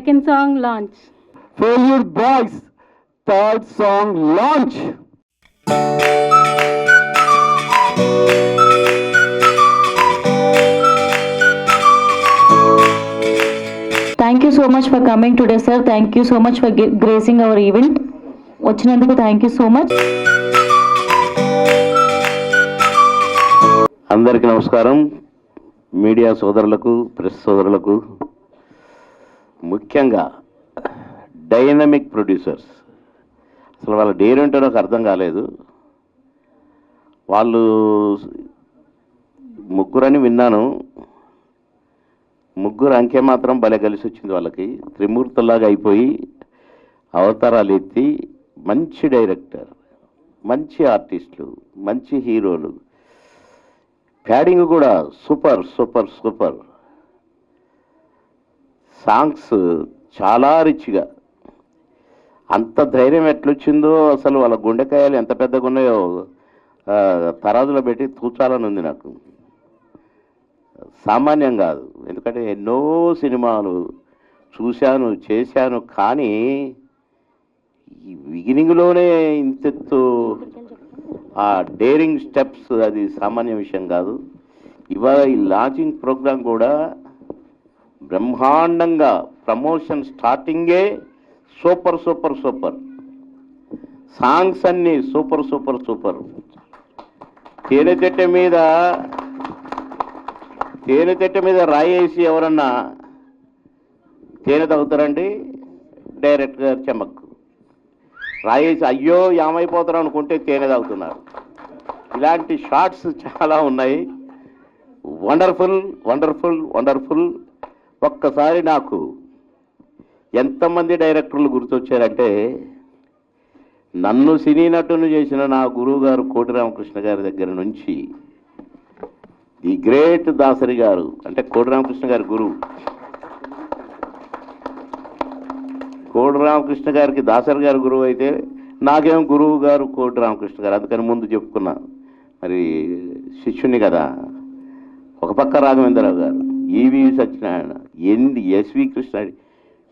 second song launch. Failure Boys, third song launch. Thank you so much for coming today, sir. Thank you so much for gracing our event. వచ్చినందుకు thank you so much. అందరికీ నమస్కారం. Media సోదరులకు, press సోదరులకు, ముఖ్యంగా dynamic producers, అసలు వాళ్ళ డేరేంటో నాకు అర్థం కాలేదు. వాళ్ళు ముగ్గురని విన్నాను, ముగ్గురు అంకె మాత్రం భలే కలిసి వచ్చింది వాళ్ళకి. త్రిమూర్తుల్లాగా అయిపోయి అవతారాలు ఎత్తి మంచి డైరెక్టర్, మంచి ఆర్టిస్టులు, మంచి హీరోలు, ప్యాడింగ్ కూడా సూపర్ సూపర్ సూపర్, సాంగ్స్ చాలా రిచ్గా. అంత ధైర్యం ఎట్లొచ్చిందో అసలు వాళ్ళ గుండెకాయలు ఎంత పెద్దగా ఉన్నాయో తరాజులో పెట్టి తూచాలని ఉంది నాకు. సామాన్యం కాదు, ఎందుకంటే ఎన్నో సినిమాలు చూశాను, చేశాను, కానీ ఈ బిగినింగ్లోనే ఇంతెత్తు ఆ డేరింగ్ స్టెప్స్ అది సామాన్య విషయం కాదు. ఇవాళ ఈ లాంచింగ్ ప్రోగ్రాం కూడా బ్రహ్మాండంగా, ప్రమోషన్ స్టార్టింగే సూపర్ సూపర్ సూపర్, సాంగ్స్ అన్నీ సూపర్ సూపర్ సూపర్. తేనెతెట్ట మీద రాయేసి ఎవరన్నా తేనె తాగుతారండి? డైరెక్ట్ గారు చెమ్మక్కు రాయేసి అయ్యో ఏమైపోతారు అనుకుంటే తేనె తాగుతున్నారు. ఇలాంటి షార్ట్స్ చాలా ఉన్నాయి. Wonderful wonderful wonderful. ఒక్కసారి నాకు ఎంతమంది డైరెక్టర్లు గుర్తొచ్చారంటే, నన్ను సినీ నటును చేసిన నా గురువు గారు కోటి రామకృష్ణ గారి దగ్గర నుంచి ది గ్రేట్ దాసరి గారు, అంటే కోటి రామకృష్ణ గారి గురువు. కోటి రామకృష్ణ గారికి దాసరి గారు గురువు అయితే, నాకేం గురువు గారు కోటి రామకృష్ణ గారు. అందుకని ముందు చెప్పుకున్నా, మరి శిష్యుని కదా. ఒక పక్క రాఘవేంద్రరావు గారు, ఈవి సత్యనారాయణ, ఎస్వి కృష్ణ,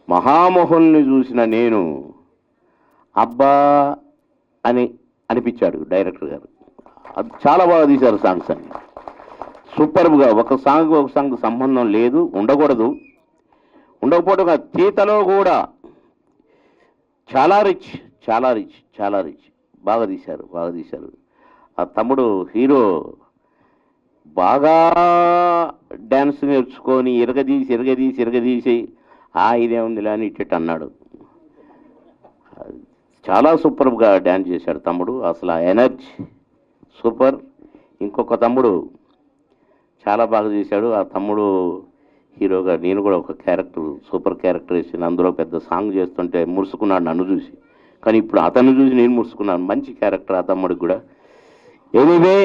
మహామోహన్ని చూసిన నేను అబ్బా అని అనిపించాడు డైరెక్టర్ గారు. అది చాలా బాగా తీశారు సాంగ్స్ అన్ని, సూపర్గా. ఒక సాంగ్ సంబంధం లేదు, ఉండకూడదు, ఉండకపోవడం కాదు, తీతలో కూడా చాలా రిచ్ చాలా రిచ్ చాలా రిచ్. బాగా తీశారు. ఆ తమ్ముడు హీరో బాగా డ్యాన్స్ నేర్చుకొని ఇరగదీసి ఇదేముంది అని ఇట్ట అన్నాడు. చాలా సూపర్గా డ్యాన్స్ చేశాడు తమ్ముడు. అసలు ఆ ఎనర్జీ సూపర్. ఇంకొక తమ్ముడు చాలా బాగా చేశాడు. ఆ తమ్ముడు హీరోగా నేను కూడా ఒక క్యారెక్టర్, సూపర్ క్యారెక్టర్ వేసిన అందులో పెద్ద సాంగ్ చేస్తుంటే మురుసుకున్నాడు నన్ను చూసి, కానీ ఇప్పుడు అతన్ని చూసి నేను మురుసుకున్నాను. మంచి క్యారెక్టర్ ఆ తమ్ముడికి కూడా. ఎనీవే,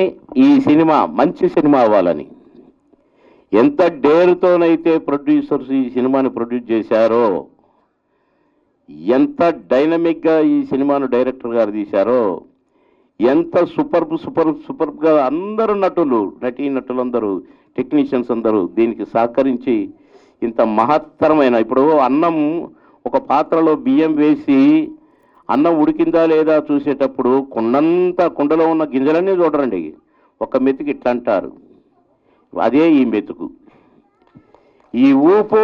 ఈ సినిమా మంచి సినిమా అవ్వాలని ఎంత డేరుతోనైతే ప్రొడ్యూసర్స్ ఈ సినిమాని ప్రొడ్యూస్ చేశారో, ఎంత డైనమిక్గా ఈ సినిమాను డైరెక్టర్ గారు తీశారో, ఎంత సూపర్గా అందరూ నటీనటులందరూ, టెక్నీషియన్స్ అందరూ దీనికి సహకరించి ఇంత మహత్తరమైన, ఇప్పుడు అన్నం ఒక పాత్రలో బియ్యం వేసి అన్నం ఉడికిందా లేదా చూసేటప్పుడు కుండలో ఉన్న గింజలన్నీ చూడరండి, ఒక మెతుకు ఇట్లా అంటారు. అదే ఈ మెతుకు, ఈ ఊపు,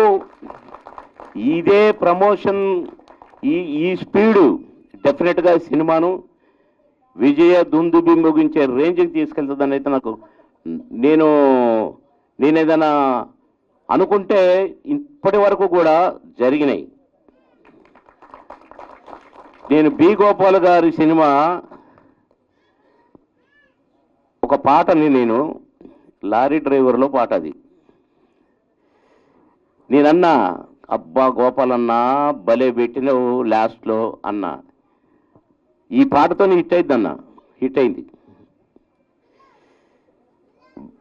ఇదే ప్రమోషన్, ఈ స్పీడు డెఫినెట్గా సినిమాను విజయ దుందుబి ముగించే రేంజ్కి తీసుకెళ్తుందని అయితే నాకు, నేను ఏదైనా అనుకుంటే ఇప్పటి వరకు కూడా జరిగినాయి. నేను బి గోపాల్ గారి సినిమా ఒక పాటని, నేను లారీ డ్రైవర్లో పాట, అది నేనన్నా, అబ్బా గోపాల్ అన్నా భలే పెట్టినవు లాస్ట్లో అన్నా. ఈ పాటతోనే హిట్ అయిందన్నా, హిట్ అయింది.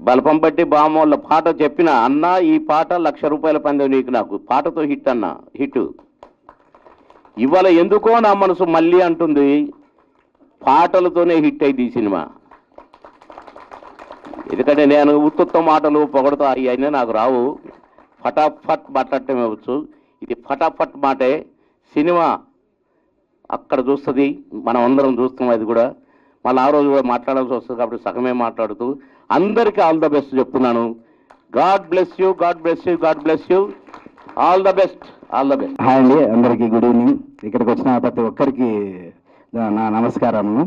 బలపం బట్టి బామోళ్ళ పాట చెప్పిన అన్న, ఈ పాట ₹1,00,000 పందెం నీకు, నాకు పాటతో హిట్ అన్న, హిట్. ఇవాళ ఎందుకో నా మనసు మళ్ళీ అంటుంది, పాటలతోనే హిట్ అయింది ఈ సినిమా. ఎందుకంటే నేను ఉత్తుత్త మాటలు పొగడతా అయినా నాకు రావు, ఫటాఫట్ మాట్లాడటం ఇవ్వచ్చు. ఇది ఫటాఫట్ మాటే. సినిమా అక్కడ చూస్తుంది, మనం అందరం చూస్తాం. అది కూడా మళ్ళీ ఆ రోజు కూడా మాట్లాడాల్సి వస్తుంది కాబట్టి సగమే మాట్లాడుతూ అందరికీ ఆల్ ద బెస్ట్ చెప్తున్నాను. God bless you, God bless you, God bless you. All the best, all the best. Hi అండి, అందరికీ గుడ్ ఈవినింగ్. ఇక్కడికి వచ్చిన ప్రతి ఒక్కరికి నా నమస్కారము.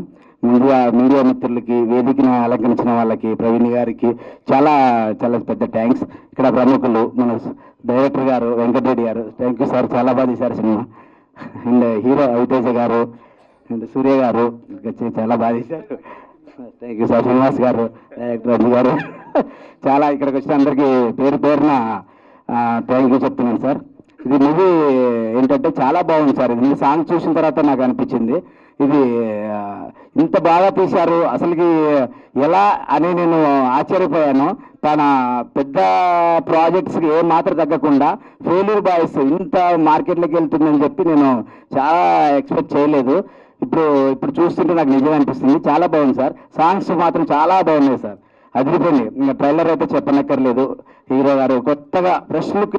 ముందుగా మీడియా మిత్రులకి, వేదికను అలంకరించిన వాళ్ళకి, ప్రవీణ్ గారికి చాలా చాలా పెద్ద థ్యాంక్స్. ఇక్కడ ప్రముఖులు మన డైరెక్టర్ గారు వెంకటరెడ్డి గారు, థ్యాంక్ యూ సార్, చాలా బాగా తీశారు సినిమా. అండ్ హీరో రవితేజ గారు అండ్ సూర్య గారు చాలా బాగా తీశారు, థ్యాంక్ యూ సార్. శ్రీనివాస్ గారు, డైరెక్టర్ రవి గారు, చాలా ఇక్కడికి వచ్చిన అందరికీ పేరు పేరున థ్యాంక్ యూ చెప్తున్నాను సార్. ఇది మూవీ ఏంటంటే చాలా బాగుంది సార్. ఇది సాంగ్ చూసిన తర్వాత నాకు అనిపించింది ఇది ఇంత బాగా తీశారు అసలుకి ఎలా అని నేను ఆశ్చర్యపోయాను. తన పెద్ద ప్రాజెక్ట్స్కి ఏ మాత్రం తగ్గకుండా ఫెయిల్యూర్ బాయ్స్ ఇంత మార్కెట్లోకి వెళ్తుందని చెప్పి నేను చాలా ఎక్స్పెక్ట్ చేయలేదు. ఇప్పుడు చూస్తుంటే నాకు నిజంగా అనిపిస్తుంది. చాలా బాగుంది సార్. సాంగ్స్ మాత్రం చాలా బాగున్నాయి సార్, అదిరిపోయింది. ఇంకా ట్రైలర్ అయితే చెప్పనక్కర్లేదు. హీరో గారు కొత్తగా ఫ్రెష్ లుక్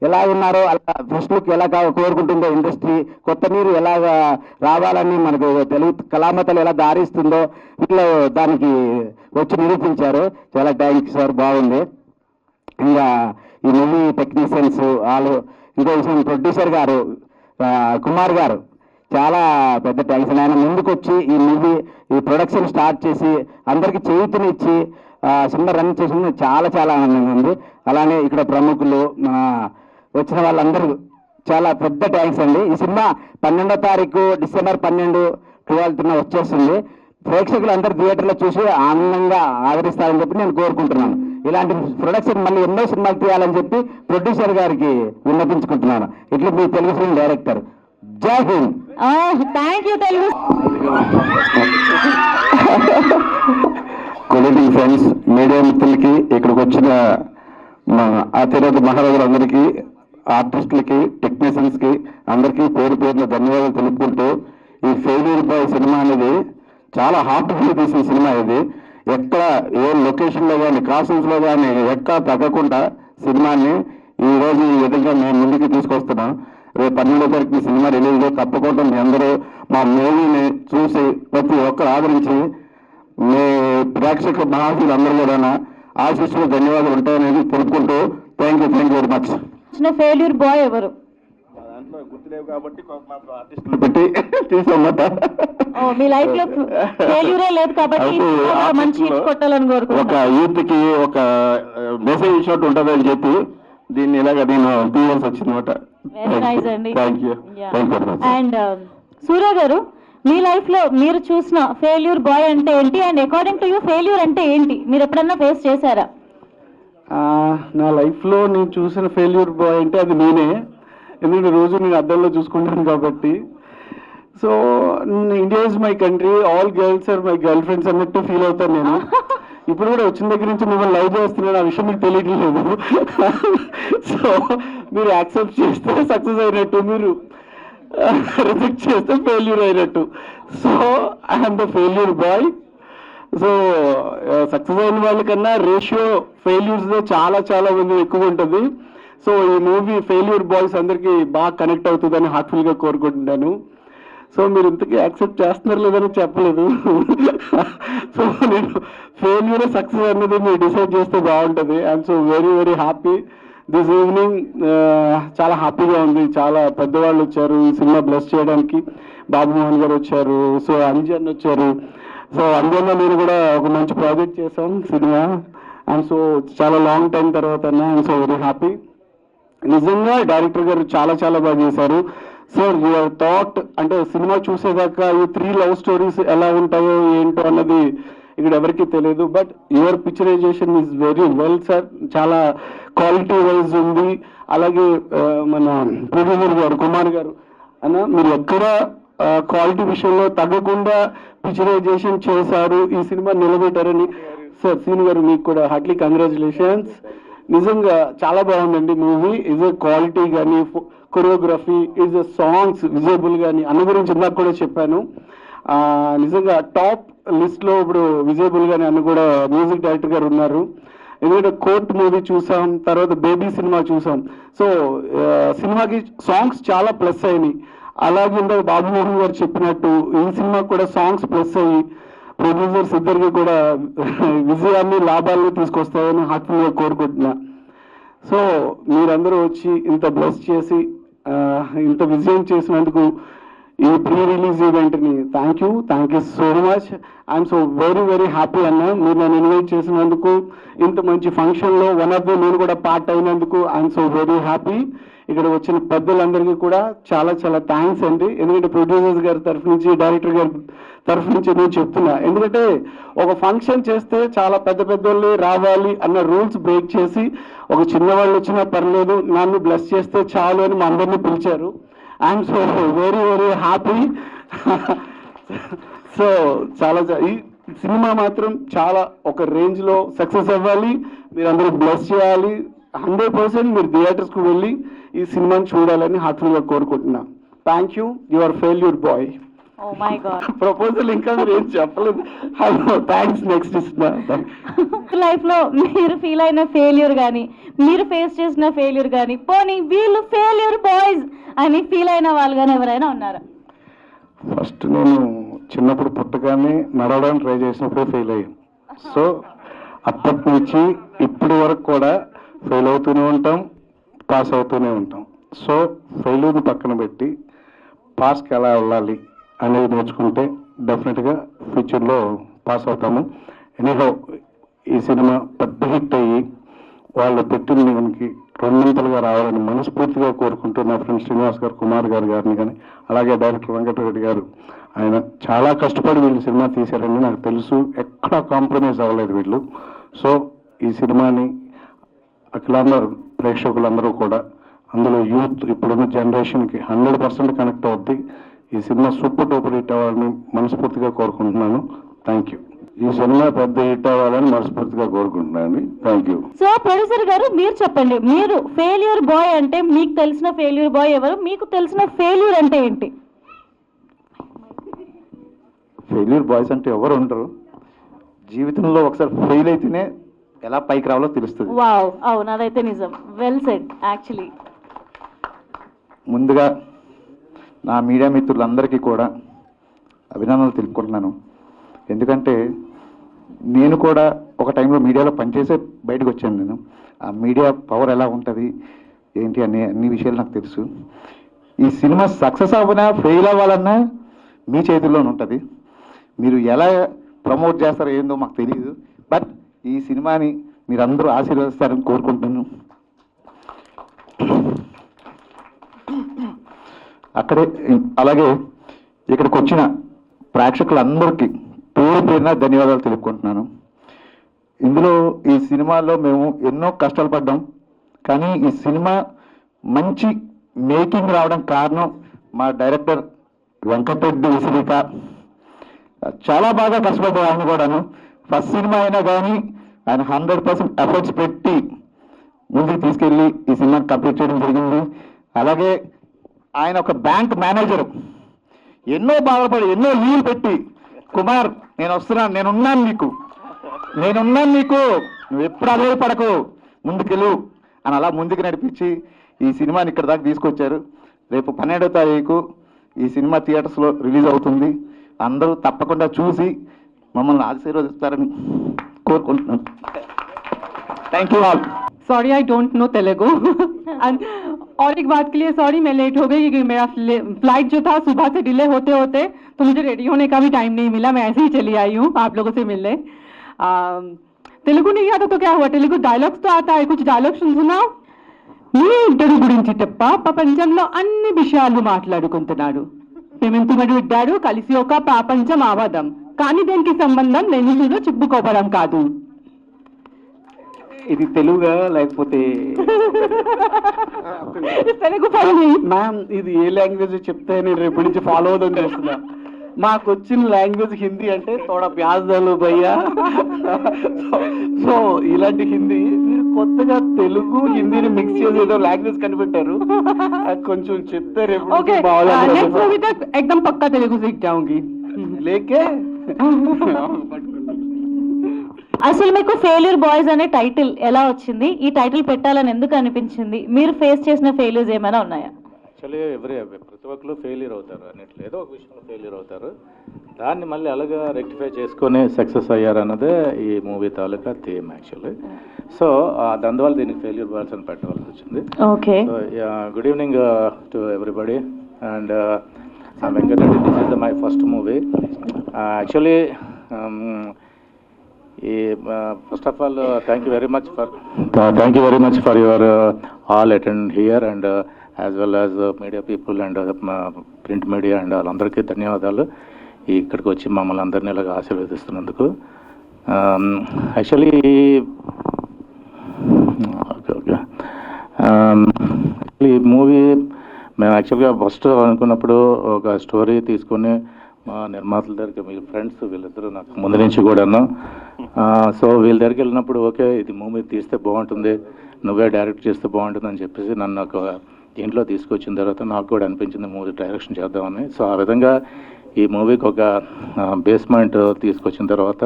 ఎలా ఉన్నారో అలా ఫ్రెష్ లుక్ ఎలా కోరుకుంటుందో ఇండస్ట్రీ, కొత్త నీరు ఎలాగా రావాలని మనకు తెలుగు కళామతలు ఎలా దారిస్తుందో ఇట్లా దానికి వచ్చి నిరూపించారు. చాలా థ్యాంక్స్ సార్, బాగుంది. ఇంకా ఈ మూవీ టెక్నీషియన్స్ వాళ్ళు, ఇంకో విషయం ప్రొడ్యూసర్ గారు కుమార్ గారు చాలా పెద్ద థ్యాంక్స్. ఆయన ముందుకు వచ్చి ఈ ప్రొడక్షన్ స్టార్ట్ చేసి అందరికీ చేయూతనిచ్చి సినిమా రన్ చేసిన చాలా చాలా ఆనందంగా ఉంది. అలానే ఇక్కడ ప్రముఖులు వచ్చిన వాళ్ళందరూ చాలా పెద్ద థ్యాంక్స్ అండి. ఈ సినిమా 12వ తారీఖు డిసెంబర్ 12, 12న వచ్చేస్తుంది. ప్రేక్షకులు అందరూ థియేటర్లో చూసి ఆనందంగా ఆదరిస్తారని చెప్పి నేను కోరుకుంటున్నాను. ఇలాంటి ప్రొడక్షన్ మళ్ళీ ఎన్నో సినిమాలు తీయాలని చెప్పి ప్రొడ్యూసర్ గారికి విన్నపించుకుంటున్నాను. ఇట్లా మీ తెలుగు ఫిల్మ్ డైరెక్టర్. జై Hind. Thank you Telugu. Good evening friends, media మిత్రులకి, ఇక్కడికి వచ్చిన మా ఆచార్య మహారాజులందరికీ, ఆర్టిస్టులకి, టెక్నీషియన్స్కి అందరికీ పేరు పేరున ధన్యవాదాలు తెలుపుకుంటూ, ఈ ఫెయిల్యూర్ బాయ్ సినిమా అనేది చాలా హార్ట్ఫుల్ తీసిన సినిమా. ఇది ఎక్కడ ఏ లొకేషన్లో కానీ క్రాసింగ్స్లో కానీ ఎక్కడ తగ్గకుండా సినిమాని ఈరోజు ఈ విధంగా మేము ముందుకు తీసుకొస్తున్నాం. రేపు 12వ తారీఖు సినిమా రిలీజ్లో తప్పకుండా మీ అందరూ మా మూవీని చూసి ప్రతి ఒక్కరు ఆదరించి మీ ప్రేక్షక మహాశులు అందరూ కూడా ఆశీస్సులు ధన్యవాదాలు ఉంటాయనేది తెలుపుకుంటూ thank you very much. Failure boy ఎవరు? గుర్తులేవు కాబట్టి ఆర్టిస్టులు పెట్టి తీసామట. మీ లైఫ్ లో ఫెయిల్యూరే లేదు కాబట్టి మంచి హిట్ కొట్టాలని కోరుకుంటున్నాను. ఒక యూత్ కి ఒక మెసేజ్ షాట్ ఉంటుంది అని చెప్పి దీన్ని ఇలాగ నేను తీయాల్సి వచ్చిందన్నమాట. వెరీ నైస్ అండి. Thank you. అండ్ సూర్య గారు, మీ లైఫ్ లో మీరు చూసిన ఫెయిల్యూర్ బాయ్ అంటే ఏంటి? And according to you failure అంటే ఏంటి? మీరు ఎప్పుడన్నా ఫేస్ చేశారా? నా లైఫ్లో నేను చూసిన ఫెయిల్యూర్ బాయ్ అంటే అది నేనే. ఎందుకంటే రోజు నేను అద్దంలో చూసుకుంటాను కాబట్టి. So India is my country, all girls are my girl friends అన్నట్టు ఫీల్ అవుతాను నేను. ఇప్పుడు కూడా వచ్చిన దగ్గర నుంచి మిమ్మల్ని లవ్ చేస్తున్నాను, ఆ విషయం మీకు తెలియట్లేదు. సో మీరు యాక్సెప్ట్ చేస్తే సక్సెస్ అయినట్టు, మీరు రిజెక్ట్ చేస్తే ఫెయిల్యూర్ అయినట్టు. So I'm the failure boy. So success అయిన వాళ్ళకన్నా రేషియో ఫెయిల్యూర్స్లో చాలా చాలా మంది ఎక్కువ ఉంటుంది. సో ఈ మూవీ ఫెయిల్యూర్ బాయ్స్ అందరికీ బాగా కనెక్ట్ అవుతుందని హార్ట్ఫుల్గా కోరుకుంటున్నాను. సో మీరు ఇంతకీ యాక్సెప్ట్ చేస్తున్నారు లేదని చెప్పలేదు. సో నేను ఫెయిల్యూర్ సక్సెస్ అన్నది మీరు డిసైడ్ చేస్తే బాగుంటుంది. I'm so very very happy this evening. చాలా హ్యాపీగా ఉంది. చాలా పెద్దవాళ్ళు వచ్చారు ఈ సినిమా బ్లెస్ చేయడానికి. బాబు మోహన్ గారు వచ్చారు, సో అంజన్ వచ్చారు. సో అందువల్ల నేను కూడా ఒక మంచి ప్రాజెక్ట్ చేశాం సినిమా. అండ్ సో చాలా లాంగ్ టైం తర్వాత ఐఎమ్ సో వెరీ హ్యాపీ. నిజంగా డైరెక్టర్ గారు చాలా చాలా బాగా చేశారు. సార్ యువర్ థాట్ అంటే సినిమా చూసేదాకా ఈ 3 లవ్ స్టోరీస్ ఎలా ఉంటాయో ఏంటో అన్నది ఇక్కడ ఎవరికి తెలియదు. But your picturization is very well sir. చాలా క్వాలిటీ వైజ్ ఉంది. అలాగే మన ప్రొడ్యూసర్ గారు కుమార్ గారు అన్న, మీరు ఎక్కడ క్వాలిటీ విషయంలో తగ్గకుండా పిక్చరైజేషన్ చేశారు, ఈ సినిమా నిలబెట్టారని. సార్ సీన్ గారు మీకు కూడా హార్ట్లీ కంగ్రాచులేషన్స్. నిజంగా చాలా బాగుందండి మూవీ. ఇజ్ ఎ క్వాలిటీ కానీ, కొరియోగ్రఫీ, ఇజ్ ఎ సాంగ్స్ విజయబుల్ కానీ, అన్న గురించి ఇందాక కూడా చెప్పాను. నిజంగా టాప్ లిస్ట్లో ఇప్పుడు విజయబుల్ కానీ అన్న కూడా మ్యూజిక్ డైరెక్టర్ గారు ఉన్నారు. ఎందుకంటే కోర్ట్ మూవీ చూసాం, తర్వాత బేబీ సినిమా చూసాం. సో సినిమాకి సాంగ్స్ చాలా ప్లస్ అయినాయి. అలాగే ఇందాక బాబు మోహన్ గారు చెప్పినట్టు ఈ సినిమా కూడా సాంగ్స్ ప్లస్ అయ్యి ప్రొడ్యూసర్స్ ఇద్దరికి కూడా విజయాన్ని లాభాలను తీసుకొస్తాయని హార్ట్ఫుల్గా కోరుకుంటున్నా. సో మీరందరూ వచ్చి ఇంత బ్లెస్ చేసి ఇంత విజయం చేసినందుకు ఈ ప్రీ రిలీజ్ ఈవెంట్ని thank you so much. I'm so very happy అన్న, మీరు నన్ను ఇన్వైట్ చేసినందుకు, ఇంత మంచి ఫంక్షన్లో వన్ ఆఫ్ ద నేను కూడా పార్ట్ అయినందుకు ఐఎమ్ సో వెరీ హ్యాపీ. ఇక్కడ వచ్చిన పెద్దలందరికీ కూడా చాలా థ్యాంక్స్ అండి. ఎందుకంటే ప్రొడ్యూసర్స్ గారి తరఫు నుంచి, డైరెక్టర్ గారి తరఫు నుంచి నేను చెప్తున్నా, ఎందుకంటే ఒక ఫంక్షన్ చేస్తే చాలా పెద్దోళ్ళే రావాలి అన్న రూల్స్ బ్రేక్ చేసి ఒక చిన్నవాళ్ళు వచ్చినా పర్లేదు నన్ను బ్లెస్ చేస్తే చాలు అని మా అందరినీ పిలిచారు. I'm so very happy. So ఈ సినిమా మాత్రం చాలా ఒక రేంజ్లో సక్సెస్ అవ్వాలి, మీరందరూ బ్లెస్ చేయాలి. 100% మీరు థియేటర్స్కి వెళ్ళి ఈ సినిమాని చూడాలని హార్ట్ఫుల్గా కోరుకుంటున్నా. Thank you. Your failure boy. Oh my god. Proposal ఇంకా మీరు ఏం చెప్పలేదు. Hello, thanks. నెక్స్ట్ ఇస్తున్నా. లైఫ్ లో మీరు ఫీల్ అయిన ఫెయిల్యూర్ కానీ, మీరు ఫేస్ చేసిన ఫెయిల్యూర్ కానీ, పోనీ వీళ్ళు ఫెయిల్యూర్ బాయ్స్ అని ఫీల్ అయిన వాళ్ళు కానీ ఎవరైనా ఉన్నారా? ఫస్ట్ నేను చిన్నప్పుడు పుట్టగానే నడవడానికి ట్రై చేసినప్పుడే ఫెయిల్ అయ్యాను. సో అప్పటి నుంచి ఇప్పటి వరకు కూడా ఫెయిల్ అవుతూనే ఉంటాం, పాస్ అవుతూనే ఉంటాం. సో ఫెయిల్యూర్ని పక్కన పెట్టి పాస్కి ఎలా వెళ్ళాలి అనేది నేర్చుకుంటే డెఫినెట్గా ఫ్యూచర్లో పాస్ అవుతాము. ఎనీహౌ ఈ సినిమా పెద్ద హిట్ అయ్యి వాళ్ళు పెట్టింది మనకి రెండింతలుగా రావాలని మనస్ఫూర్తిగా కోరుకుంటూ నా ఫ్రెండ్ శ్రీనివాస్ గారు, కుమార్ గారిని కానీ, అలాగే డైరెక్టర్ వెంకటరెడ్డి గారు, ఆయన చాలా కష్టపడి వీళ్ళు సినిమా తీశారని నాకు తెలుసు. ఎక్కడా కాంప్రమైజ్ అవ్వలేదు వీళ్ళు. సో ఈ సినిమాని అఖిలాంధ్ర ప్రేక్షకులందరూ కూడా, అందులో యూత్ ఇప్పుడున్న జనరేషన్కి 100% కనెక్ట్ అవుద్ది. ఈ సినిమా సూపర్ డూపర్ హిట్ అవ్వాలని మనస్ఫూర్తిగా కోరుకుంటున్నాను. Thank you. ఈ సినిమా పెద్ద హిట్ అవ్వాలని మనస్ఫూర్తిగా కోరుకుంటున్నాను. Thank you. సో ప్రొడ్యూసర్ గారు మీరు చెప్పండి, మీరు ఫెయిల్యూర్ బాయ్ అంటే మీకు తెలిసిన ఫెయిల్యూర్ బాయ్ ఎవరు? మీకు తెలిసిన ఫెయిల్యూర్ అంటే ఏంటి? ఫెయిల్యూర్ బాయ్స్ అంటే ఎవరు ఉండరు. జీవితంలో ఒకసారి ఫెయిల్ అయితేనే ఎలా పైకి రావాలో తెలుస్తుంది. వావ్, అవును, అదైతే నిజం. Well said. యాక్చువల్లీ ముందుగా నా మీడియా మిత్రులందరికీ కూడా అభినందనలు తెలుపుకుంటున్నాను. ఎందుకంటే నేను కూడా ఒక టైంలో మీడియాలో పనిచేసే బయటకు వచ్చాను. నేను ఆ మీడియా పవర్ ఎలా ఉంటుంది ఏంటి అన్ని విషయాలు నాకు తెలుసు. ఈ సినిమా సక్సెస్ అవ్వనా ఫెయిల్ అవ్వాలన్నా మీ చేతుల్లోనే ఉంటుంది. మీరు ఎలా ప్రమోట్ చేస్తారో ఏందో మాకు తెలియదు. బట్ ఈ సినిమాని మీరందరూ ఆశీర్వదిస్తారని కోరుకుంటున్నాను. అలాగే ఇక్కడికి వచ్చిన ప్రేక్షకులందరికీ పేరున ధన్యవాదాలు తెలుపుకుంటున్నాను. ఇందులో ఈ సినిమాలో మేము ఎన్నో కష్టాలు పడ్డాం, కానీ ఈ సినిమా మంచి మేకింగ్ రావడం కారణం మా డైరెక్టర్ వెంకటరెడ్డి విసిరిక. చాలా బాగా కష్టపడ్డారు ఆయన కూడాను. ఫస్ట్ సినిమా అయినా కానీ ఆయన 100% ఎఫర్ట్స్ పెట్టి ముందుకు తీసుకెళ్ళి ఈ సినిమా కంప్లీట్ చేయడం జరిగింది. అలాగే ఆయన ఒక బ్యాంక్ మేనేజర్, ఎన్నో బాధపడి ఎన్నో లీవ్లు పెట్టి, కుమార్ నేను వస్తున్నాను, నేనున్నాను నీకు, నువ్వు ఎప్పుడు ఆధారపడకు, ముందుకెళ్ళు అని అలా ముందుకు నడిపించి ఈ సినిమాని ఇక్కడ దాకా తీసుకొచ్చారు. రేపు 12వ తారీఖు ఈ సినిమా థియేటర్స్లో రిలీజ్ అవుతుంది. అందరూ తప్పకుండా చూసి మమ్మల్ని ఆశీర్వదిస్తారని కోరుకుంటున్నాను. Thank you all. Sorry I don't know Telugu और एक बात के लिए सॉरी मैं लेट हो गई क्योंकि मेरा फ्लाइट जो था सुबह से डिले होते होते तो मुझे रेडी होने का भी टाइम नहीं मिला. मैं ऐसे ही चली आई हूँ आप लोगों से मिलने. तेलुगु नहीं आता तो क्या हुआ, तेलुगु डायलॉग्स तो आता है, कुछ डायलॉग्स सुनाओ. నీ ఇద్దరు గురించి తప్ప ప్రపంచంలో అన్ని విషయాలు మాట్లాడుకుంటున్నాడు. మేమెంతుమడు ఇడ్డాడు కలిసి ఒక ప్రపంచం ఆవాదం, కానీ దానికి సంబంధం నేను చెప్పుకోవడం కాదు. ఇది తెలుగుగా లేకపోతే తెలుగు పని మ్యామ్, ఇది ఏ లాంగ్వేజ్ చెప్తే నేను రేపు నుంచి ఫాలో అవుదాం చేస్తున్నా. మాకు వచ్చిన లాంగ్వేజ్ హిందీ అంటే తోడా ప్యాజాలు భయ్యా. సో ఇలాంటి హిందీ మీరు కొత్తగా తెలుగు హిందీని మిక్స్ చేసి ఏదో లాంగ్వేజ్ కనిపెట్టారు. అది కొంచెం చెప్తే రేపు ओके नेक्स्ट मूवी तक एकदम पक्का तेलुगु सीख जाऊंगी. లేకే అసలు మీకు ఫెయిల్యూర్ బాయ్స్ అనే టైటిల్ ఎలా వచ్చింది? ఈ టైటిల్ పెట్టాలని ఎందుకు అనిపించింది? మీరు ఫేస్ చేసిన ఫెయిల్యూర్స్ ఏమైనా ఉన్నాయా? యాక్చువల్లీ ప్రతి ఒక్కరు ఫెయిల్యూర్ అవుతారు అన్నిట్లో, ఏదో ఒక విషయంలో ఫెయిల్యూర్ అవుతారు. దాన్ని మళ్ళీ అలాగా రెక్టిఫై చేసుకొని సక్సెస్ అయ్యారన్నదే ఈ మూవీ తాలూకా థీమ్ యాక్చువల్లీ. సో అందువల్ల దీనికి ఫెయిల్యూర్ బాయ్స్ అని పెట్టవలసి వచ్చింది. Okay. So good evening to everybody and Venkata Reddy, this is my first movie actually. First of all thank you very much for your all attend here and as well as media people and print media and వాళ్ళందరికీ ధన్యవాదాలు ఇక్కడికి వచ్చి మమ్మల్ని అందరినీ ఇలాగ ఆశీర్వదిస్తున్నందుకు. Actually ఈ movie మేము యాక్చువల్గా ఫస్ట్ అనుకున్నప్పుడు ఒక స్టోరీ తీసుకొని మా నిర్మాతల దగ్గరికి, మీ ఫ్రెండ్స్ వీళ్ళిద్దరూ నాకు ముందు నుంచి కూడాను, సో వీళ్ళ దగ్గరికి వెళ్ళినప్పుడు ఓకే ఇది మూవీ తీస్తే బాగుంటుంది, నువ్వే డైరెక్ట్ చేస్తే బాగుంటుంది అని చెప్పేసి నన్ను ఒక దీంట్లో తీసుకొచ్చిన తర్వాత నాకు కూడా అనిపించింది మూవీ డైరెక్షన్ చేద్దామని. సో ఆ విధంగా ఈ మూవీకి ఒక బేస్మెంట్ తీసుకొచ్చిన తర్వాత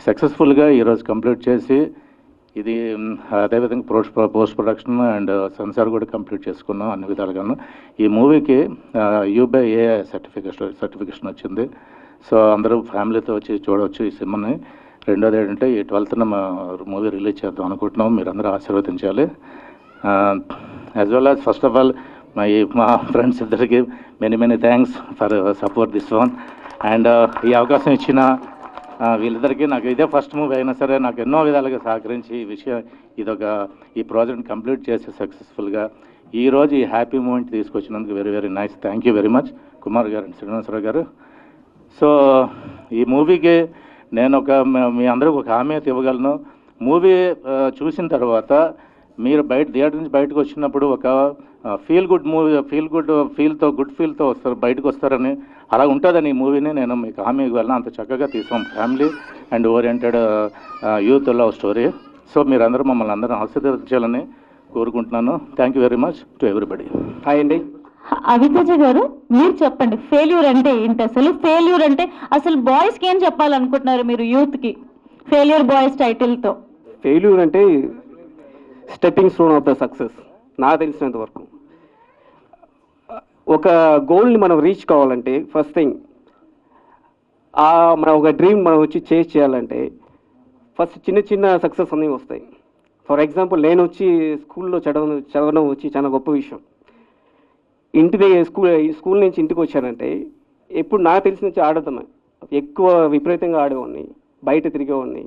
సక్సెస్ఫుల్గా ఈరోజు కంప్లీట్ చేసి ఇది అదేవిధంగా పోస్ట్ ప్రొడక్షన్ అండ్ సెన్సార్ కూడా కంప్లీట్ చేసుకున్నాం అన్ని విధాలుగాను. ఈ మూవీకి యూబీఏ సర్టిఫికేషన్ వచ్చింది. సో అందరూ ఫ్యామిలీతో వచ్చి చూడవచ్చు ఈ సినిమాని. రెండోది ఏంటంటే ఈ 12th మూవీ రిలీజ్ చేద్దాం అనుకుంటున్నాం, మీరు అందరూ ఆశీర్వదించాలి. As well as first of all మా ఫ్రెండ్స్ ఇద్దరికి many thanks for support this one. And ఈ అవకాశం ఇచ్చిన వీళ్ళిద్దరికీ, నాకు ఇదే ఫస్ట్ మూవీ అయినా సరే నాకు ఎన్నో విధాలుగా సహకరించి ఈ విషయం ఈ ప్రాజెక్ట్ కంప్లీట్ చేసి సక్సెస్ఫుల్గా ఈరోజు ఈ హ్యాపీ మూమెంట్ తీసుకొచ్చినందుకు very nice. Thank you very much Kumar garu and Srinivasarao గారు. సో ఈ మూవీకి నేను మీ అందరికి ఒక హామీ అయితే ఇవ్వగలను. మూవీ చూసిన తర్వాత మీరు థియేటర్ నుంచి బయటకు వచ్చినప్పుడు ఒక గుడ్ ఫీల్తో వస్తారు, బయటకు వస్తారని, అలా ఉంటుందని ఈ మూవీని నేను మీకు హామీ ఇవ్వాలని అంత చక్కగా తీసాం. Family and oriented youth love story. So మీరందరూ మమ్మల్ని అందరూ ఆశీర్వదించాలని కోరుకుంటున్నాను. Thank you very much to everybody. Hi అండి. అవితేజ గారు, మీరు చెప్పండి ఫెయిల్యూర్ అంటే ఏంటి? ఫెయిల్యూర్ అంటే అసలు బాయ్స్కి ఏం చెప్పాలనుకుంటున్నారు మీరు యూత్కి ఫెయిల్యూర్ బాయ్స్ టైటిల్తో? ఫెయిల్యూర్ అంటే stepping stone of the success. నాకు తెలిసినంత వరకు ఒక గోల్ని మనం రీచ్ కావాలంటే ఫస్ట్ థింగ్ మన ఒక డ్రీమ్ మనం వచ్చి చేజ్ చేయాలంటే ఫస్ట్ చిన్న సక్సెస్ అనేవి వస్తాయి. ఫర్ ఎగ్జాంపుల్ నేను వచ్చి స్కూల్లో చదవడం వచ్చి చాలా గొప్ప విషయం. స్కూల్ నుంచి ఇంటికి వచ్చానంటే ఎప్పుడు నాకు తెలిసి నుంచి ఆడతాను, ఎక్కువ విపరీతంగా ఆడేవాడిని, బయట తిరిగేవాడిని.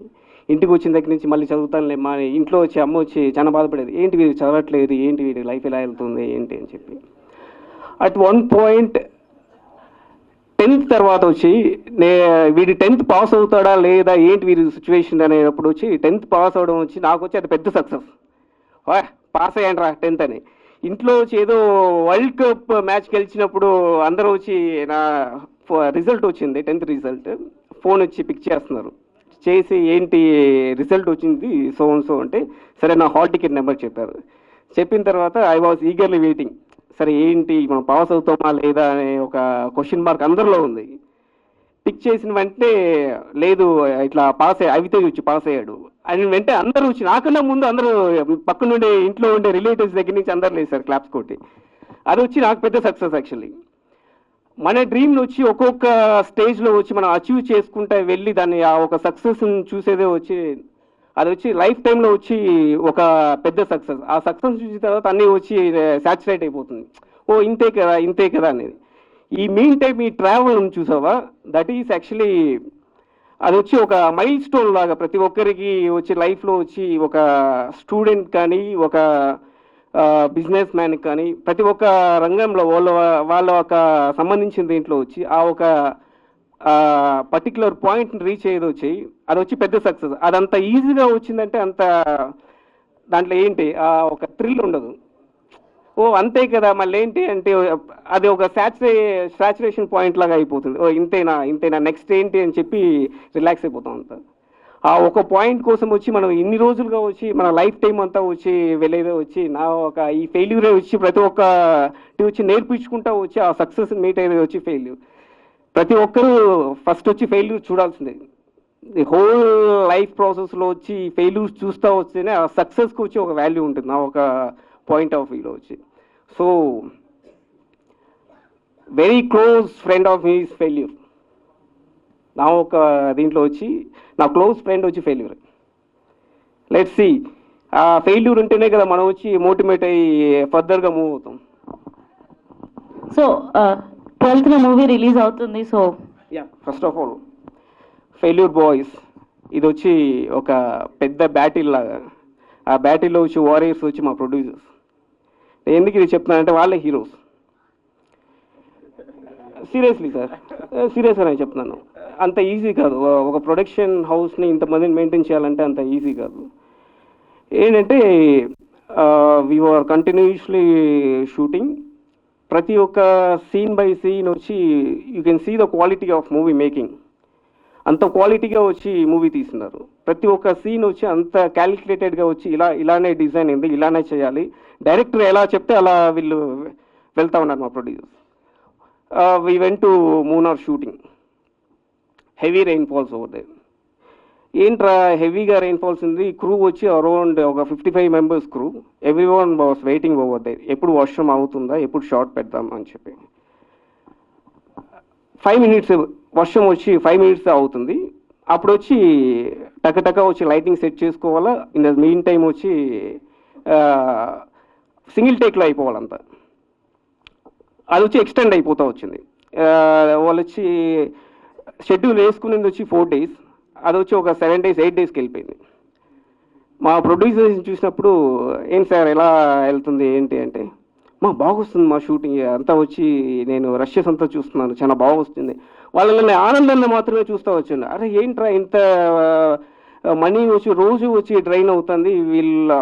ఇంటికి వచ్చిన దగ్గర నుంచి మళ్ళీ చదువుతానులే, మా ఇంట్లో వచ్చి అమ్మ వచ్చి చాలా బాధపడేది, ఏంటి వీడు చదవట్లేదు, ఏంటి వీడి లైఫ్ ఎలా వెళ్తుంది ఏంటి అని చెప్పి. అట్ వన్ పాయింట్ 10th తర్వాత వచ్చి వీడి 10th పాస్ అవుతాడా లేదా ఏంటి వీడి సిచ్యువేషన్ అనేటప్పుడు వచ్చి 10th పాస్ అవడం వచ్చి నాకు వచ్చి అది పెద్ద సక్సెస్. పాస్ అయ్యాను రా 10th అని. ఇంట్లో వచ్చి ఏదో వరల్డ్ కప్ మ్యాచ్ గెలిచినప్పుడు అందరూ వచ్చి నా రిజల్ట్ వచ్చింది 10th రిజల్ట్, ఫోన్ వచ్చి పిక్ చేస్తున్నారు, చేసి ఏంటి రిజల్ట్ వచ్చింది సో అంటే సరే నా హాల్ టికెట్ నెంబర్ చెప్పారు. చెప్పిన తర్వాత ఐ వాజ్ ఈగర్లీ వెయిటింగ్, సరే ఏంటి మనం పాస్ అవుతామా లేదా అనే ఒక క్వశ్చన్ మార్క్ అందరిలో ఉంది. పిక్ చేసిన వెంటనే లేదు ఇట్లా అవితేజ్ వచ్చి పాస్ అయ్యాడు అని వెంటనే అందరూ వచ్చి నాకన్నా ముందు అందరూ పక్కనుండే ఇంట్లో ఉండే రిలేటివ్స్ దగ్గర నుంచి అందరూ లేసారు క్లాప్స్ కొట్టి. అది వచ్చి నాకు పెద్ద సక్సెస్ యాక్చువల్లీ. మన డ్రీమ్ని వచ్చి ఒక్కొక్క స్టేజ్లో వచ్చి మనం అచీవ్ చేసుకుంటే వెళ్ళి దాన్ని ఆ ఒక సక్సెస్ని చూసేదే వచ్చి అది వచ్చి లైఫ్ టైంలో వచ్చి ఒక పెద్ద సక్సెస్. ఆ సక్సెస్ చూసిన తర్వాత అన్నీ వచ్చి సాటిస్ఫైడ్ అయిపోతుంది, ఓ ఇంతే కదా అనేది. ఈ మీన్ టైం ఈ ట్రావెల్ చూసావా, దట్ ఈస్ యాక్చువల్లీ అది వచ్చి ఒక మైల్ స్టోన్ లాగా ప్రతి ఒక్కరికి వచ్చి లైఫ్లో వచ్చి ఒక స్టూడెంట్ కానీ ఒక బిజినెస్ మ్యాన్ కానీ ప్రతి ఒక్క రంగంలో వాళ్ళ ఒక సంబంధించిన దీంట్లో వచ్చి ఆ ఒక పర్టికులర్ పాయింట్ని రీచ్ అయ్యేది వచ్చి అది వచ్చి పెద్ద సక్సెస్. అదంత ఈజీగా వచ్చిందంటే అంత దాంట్లో ఏంటి ఒక థ్రిల్ ఉండదు. ఓ అంతే కదా మళ్ళీ ఏంటి అంటే అది ఒక సాచురేషన్ పాయింట్ లాగా అయిపోతుంది. ఓ ఇంతేనా నెక్స్ట్ ఏంటి అని చెప్పి రిలాక్స్ అయిపోతాం అంతా. ఆ ఒక పాయింట్ కోసం వచ్చి మనం ఇన్ని రోజులుగా వచ్చి మన లైఫ్ టైం అంతా వచ్చి వెళ్ళేదే వచ్చి నా ఒక ఈ ఫెయిల్యూరే వచ్చి ప్రతి ఒక్కటి వచ్చి నేర్పించుకుంటా వచ్చి ఆ సక్సెస్ మీట్ అయ్యేది వచ్చి ఫెయిల్యూర్. ప్రతి ఒక్కరూ ఫస్ట్ వచ్చి ఫెయిల్యూర్ చూడాల్సిందే. ది హోల్ లైఫ్ ప్రాసెస్లో వచ్చి ఫెయిల్యూర్స్ చూస్తూ వస్తేనే ఆ సక్సెస్కి వచ్చి ఒక వాల్యూ ఉంటుంది నా ఒక పాయింట్ ఆఫ్ వ్యూలో వచ్చి. So very close friend of he's failure. నా ఒక దీంట్లో వచ్చి నా క్లోజ్ ఫ్రెండ్ వచ్చి ఫెయిల్యూర్. లెట్స్ సి, ఆ ఫెయిల్యూర్ ఉంటేనే కదా మనం వచ్చి మోటివేట్ అయ్యి ఫర్దర్గా మూవ్ అవుతాం. సో 12th మూవీ రిలీజ్ అవుతుంది. So first of all failure boys ఇది వచ్చి ఒక పెద్ద బ్యాటిల్ లాగా. ఆ బ్యాటిల్లో వచ్చి వారియర్స్ వచ్చి మా ప్రొడ్యూసర్స్. ఎందుకు ఇది చెప్తున్నానంటే వాళ్ళే హీరోస్. సీరియస్లీ సార్, సీరియస్గా నేను చెప్తున్నాను. అంత ఈజీ కాదు ఒక ప్రొడక్షన్ హౌస్ని ఇంతమందిని మెయింటైన్ చేయాలంటే, అంత ఈజీ కాదు. ఏంటంటే వీ ఆర్ కంటిన్యూస్లీ షూటింగ్. ప్రతి ఒక్క సీన్ బై సీన్ వచ్చి you can see the quality of movie making. అంత క్వాలిటీగా వచ్చి మూవీ తీస్తున్నారు. ప్రతి ఒక్క సీన్ వచ్చి అంత క్యాలిక్యులేటెడ్గా వచ్చి ఇలానే డిజైన్ అయింది, ఇలానే చేయాలి, డైరెక్టర్ ఎలా చెప్తే అలా వీళ్ళు వెళ్తా ఉన్నారు మా producers. We went to Munnar shooting. Heavy rain falls over there. ఏంట్రా హెవీగా రెయిన్ ఫాల్స్ ఉంది. క్రూ వచ్చి అరౌండ్ ఒక 55 members crew. Every one was waiting over there. ఎప్పుడు వర్షం అవుతుందా, ఎప్పుడు షార్ట్ పెడదాం అని చెప్పి. 5 minutes వర్షం వచ్చి 5 minutes అవుతుంది. అప్పుడు వచ్చి టకటక వచ్చి లైటింగ్ సెట్ చేసుకోవాలా. ఇన్ ద మీన్ టైం వచ్చి సింగిల్ టేక్లో అయిపోవాలంతా. అది వచ్చి ఎక్స్టెండ్ అయిపోతూ వచ్చింది. వాళ్ళు వచ్చి షెడ్యూల్ వేసుకునేది వచ్చి 4 days. అది వచ్చి ఒక 7 days 8 daysకి వెళ్ళిపోయింది. మా ప్రొడ్యూసర్స్ చూసినప్పుడు ఏం సార్ ఎలా వెళ్తుంది ఏంటి అంటే, బాగొస్తుంది మా షూటింగ్ అంతా వచ్చి నేను రష్యస్ అంతా చూస్తున్నాను, చాలా బాగా వస్తుంది. వాళ్ళని ఆనందాన్ని మాత్రమే చూస్తూ వచ్చాను. అరే ఏంట్రా ఇంత మనీ వచ్చి రోజు వచ్చి డ్రైన్ అవుతుంది. వీళ్ళ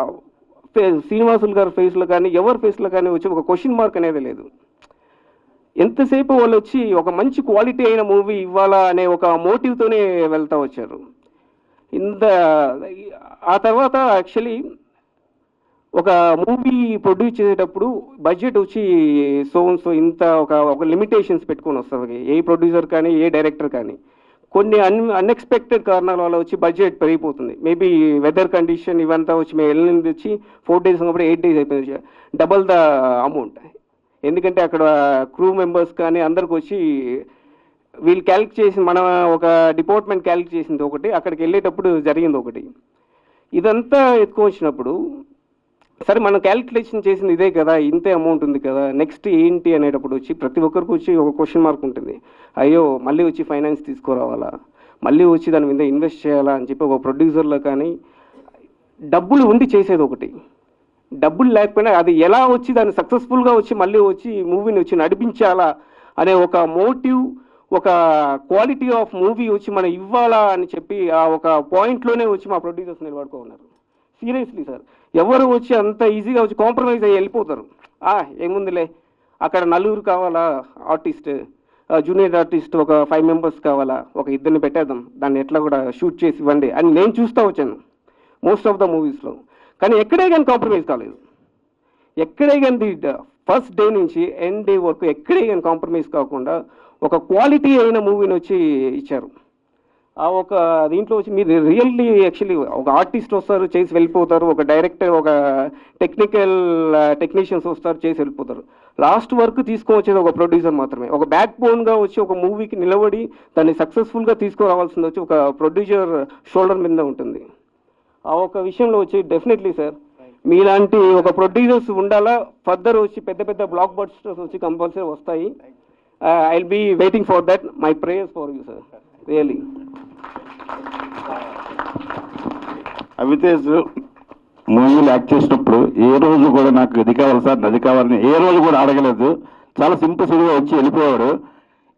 శ్రీనివాసులు గారి ఫేస్లో కానీ ఎవరి ఫేస్లో కానీ వచ్చి ఒక క్వశ్చన్ మార్క్ అనేది లేదు. ఎంతసేపు వాళ్ళు వచ్చి ఒక మంచి క్వాలిటీ అయిన మూవీ ఇవ్వాలా అనే ఒక మోటివ్తోనే వెళ్తూ వచ్చారు. ఆ తర్వాత యాక్చువల్లీ ఒక మూవీ ప్రొడ్యూస్ చేసేటప్పుడు బడ్జెట్ వచ్చి సో ఇంత ఒక లిమిటేషన్స్ పెట్టుకొని వస్తుంది ఏ ప్రొడ్యూసర్ కానీ ఏ డైరెక్టర్ కానీ. కొన్ని అన్ఎక్స్పెక్టెడ్ కారణాల వల్ల వచ్చి బడ్జెట్ పెరిగిపోతుంది. మేబీ వెదర్ కండిషన్ ఇవంతా వచ్చి మేము వెళ్ళింది వచ్చి 4 days ఉన్నప్పుడు 8 days అయిపోయింది. Double the amount. ఎందుకంటే అక్కడ క్రూ మెంబర్స్ కానీ అందరికి వచ్చి వీళ్ళు క్యాలిక్యులేట్ చేసి మన ఒక డిపార్ట్మెంట్ క్యాలిక్యులేట్ చేసింది ఒకటి, అక్కడికి వెళ్ళేటప్పుడు జరిగింది ఒకటి. ఇదంతా ఎత్తుకొచ్చినప్పుడు సరే మనం క్యాలిక్యులేషన్ చేసింది ఇదే కదా, ఇంతే అమౌంట్ ఉంది కదా, నెక్స్ట్ ఏంటి అనేటప్పుడు వచ్చి ప్రతి ఒక్కరికి వచ్చి ఒక క్వశ్చన్ మార్క్ ఉంటుంది. అయ్యో మళ్ళీ వచ్చి ఫైనాన్స్ తీసుకురావాలా, మళ్ళీ వచ్చి దాని మీద ఇన్వెస్ట్ చేయాలా అని చెప్పి ఒక ప్రొడ్యూసర్లో కానీ డబ్బులు ఉండి చేసేది ఒకటి, డబ్బులు లేకపోయినా అది ఎలా వచ్చి దాన్ని సక్సెస్ఫుల్గా వచ్చి మళ్ళీ వచ్చి మూవీని వచ్చి నడిపించాలా అనే ఒక మోటివ్, ఒక క్వాలిటీ ఆఫ్ మూవీ వచ్చి మనం ఇవ్వాలా అని చెప్పి ఆ ఒక పాయింట్లోనే వచ్చి మా ప్రొడ్యూసర్స్ నిలబడుకో ఉన్నారు. సీరియస్లీ సార్, ఎవరు వచ్చి అంత ఈజీగా వచ్చి కాంప్రమైజ్ అయ్యి వెళ్ళిపోతారు. ఏముందిలే అక్కడ 4 కావాలా ఆర్టిస్ట్, జూనియర్ ఆర్టిస్ట్ ఒక 5 members కావాలా, ఒక 2 పెట్టేద్దాం, దాన్ని ఎట్లా కూడా షూట్ చేసి ఇవ్వండి అని నేను చూస్తూ వచ్చాను మోస్ట్ ఆఫ్ ద మూవీస్లో. కానీ ఎక్కడే కానీ కాంప్రమైజ్ కాలేదు. ఎక్కడే కానీ ఫస్ట్ డే నుంచి ఎండ్ డే వరకు ఎక్కడే కానీ కాంప్రమైజ్ కాకుండా ఒక క్వాలిటీ అయిన మూవీని వచ్చి ఇచ్చారు. ఆ ఒక దీంట్లో వచ్చి మీరు రియల్లీ యాక్చువల్లీ ఒక ఆర్టిస్ట్ వస్తారు చేసి వెళ్ళిపోతారు, ఒక డైరెక్టర్ ఒక టెక్నీషియన్స్ వస్తారు చేసి వెళ్ళిపోతారు. లాస్ట్ వరకు తీసుకువచ్చేది ఒక ప్రొడ్యూసర్ మాత్రమే. ఒక బ్యాక్ బోన్గా వచ్చి ఒక మూవీకి నిలబడి దాన్ని సక్సెస్ఫుల్గా తీసుకురావాల్సింది వచ్చి ఒక ప్రొడ్యూసర్ షోల్డర్ మీద ఉంటుంది. ఆ ఒక విషయంలో వచ్చి డెఫినెట్లీ సార్ మీలాంటి ఒక ప్రొడ్యూసర్స్ ఉండాలా. ఫర్దర్ వచ్చి పెద్ద పెద్ద బ్లాక్ బస్టర్స్ వచ్చి కంపల్సరీ వస్తాయి. I will be waiting for that. My prayers for you sir, really. అవితేజ్ మూవీలు యాక్ట్ చేసినప్పుడు ఏ రోజు కూడా నాకు ఇది కావాలి సార్ అది కావాలని ఏ రోజు కూడా అడగలేదు. చాలా సింపుల్గా వచ్చి వెళ్ళిపోయాడు.